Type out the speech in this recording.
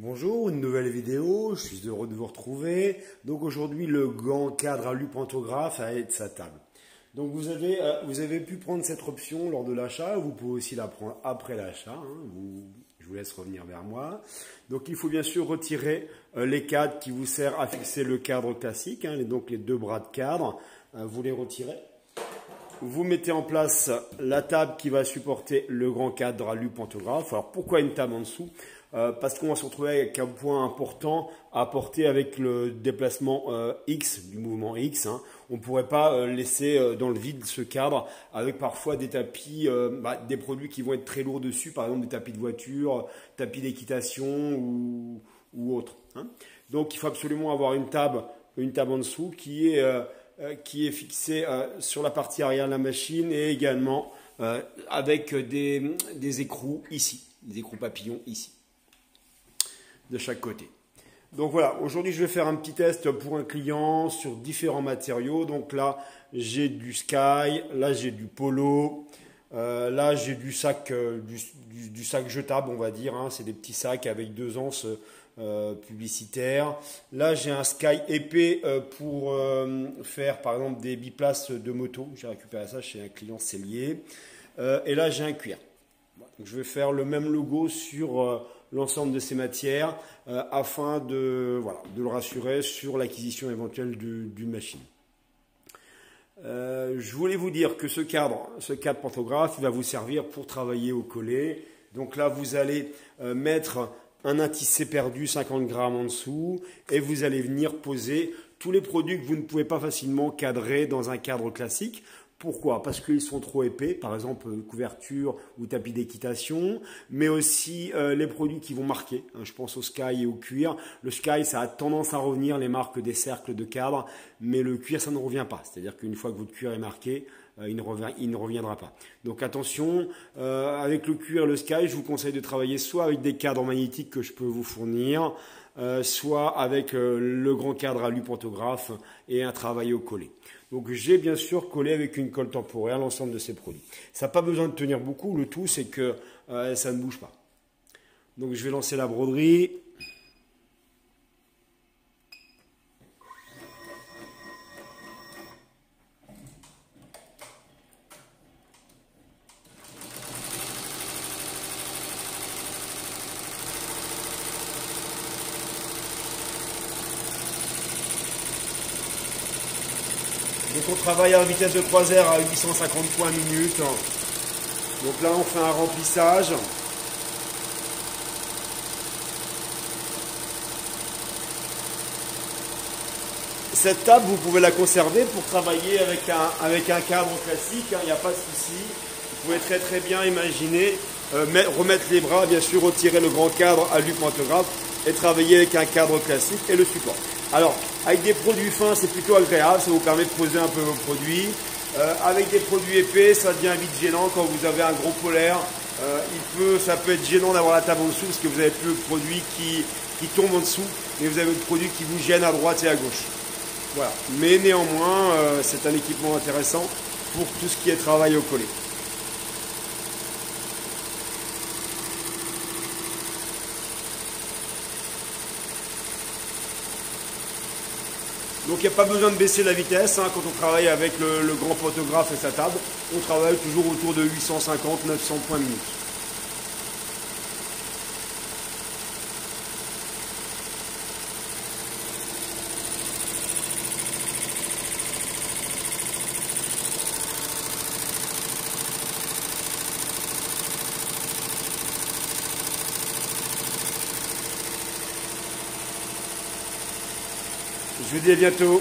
Bonjour, une nouvelle vidéo, je suis heureux de vous retrouver. Donc aujourd'hui, le grand cadre à pantographe à de sa table. Donc vous avez pu prendre cette option lors de l'achat, vous pouvez aussi la prendre après l'achat, je vous laisse revenir vers moi. Donc il faut bien sûr retirer les cadres qui vous servent à fixer le cadre classique, donc les deux bras de cadre, vous les retirez. Vous mettez en place la table qui va supporter le grand cadre à pantographe. Alors pourquoi une table en dessous? Parce qu'on va se retrouver avec un point important à apporter avec le déplacement X, du mouvement X. On ne pourrait pas laisser dans le vide ce cadre avec parfois des tapis, des produits qui vont être très lourds dessus, par exemple des tapis de voiture, tapis d'équitation ou autre. Donc il faut absolument avoir une table en dessous qui est fixée sur la partie arrière de la machine et également avec des écrous ici, des écrous papillons ici, de chaque côté. Donc voilà, aujourd'hui je vais faire un petit test pour un client sur différents matériaux. Donc là j'ai du Sky, là j'ai du Polo, là j'ai du sac, du sac jetable on va dire, c'est des petits sacs avec 2 anses publicitaires. Là j'ai un Sky épais pour faire par exemple des biplaces de moto, j'ai récupéré ça chez un client cellier. Et là j'ai un cuir. Donc, je vais faire le même logo sur l'ensemble de ces matières afin de le rassurer sur l'acquisition éventuelle d'une machine. Je voulais vous dire que ce cadre pantographe, il va vous servir pour travailler au collet. Donc là, vous allez mettre un intissé perdu 50 grammes en dessous et vous allez venir poser tous les produits que vous ne pouvez pas facilement cadrer dans un cadre classique. Pourquoi? Parce qu'ils sont trop épais, par exemple couverture ou tapis d'équitation, mais aussi les produits qui vont marquer. Je pense au Sky et au cuir. Le Sky, ça a tendance à revenir, les marques des cercles de cadre, mais le cuir, ça ne revient pas. C'est-à-dire qu'une fois que votre cuir est marqué, il ne reviendra pas. Donc attention, avec le cuir et le Sky, je vous conseille de travailler soit avec des cadres magnétiques que je peux vous fournir, soit avec le grand cadre à pantographe et un travail au collet. Donc j'ai bien sûr collé avec une colle temporaire l'ensemble de ces produits. Ça n'a pas besoin de tenir beaucoup, le tout c'est que ça ne bouge pas. Donc je vais lancer la broderie. Donc on travaille à vitesse de croisière à 850 points minute. Donc là on fait un remplissage. Cette table vous pouvez la conserver pour travailler avec un cadre classique, il n'y a pas de souci. Vous pouvez très très bien imaginer remettre les bras, bien sûr retirer le grand cadre à pantographe et travailler avec un cadre classique et le support. Alors, avec des produits fins, c'est plutôt agréable, ça vous permet de poser un peu vos produits. Avec des produits épais, ça devient vite gênant quand vous avez un gros polaire. Ça peut être gênant d'avoir la table en dessous parce que vous avez plus le produit qui tombe en dessous, mais vous avez le produit qui vous gêne à droite et à gauche. Voilà. Mais néanmoins, c'est un équipement intéressant pour tout ce qui est travail au collet. Donc il n'y a pas besoin de baisser la vitesse quand on travaille avec le grand pantographe et sa table. On travaille toujours autour de 850-900 points minute. Je vous dis à bientôt.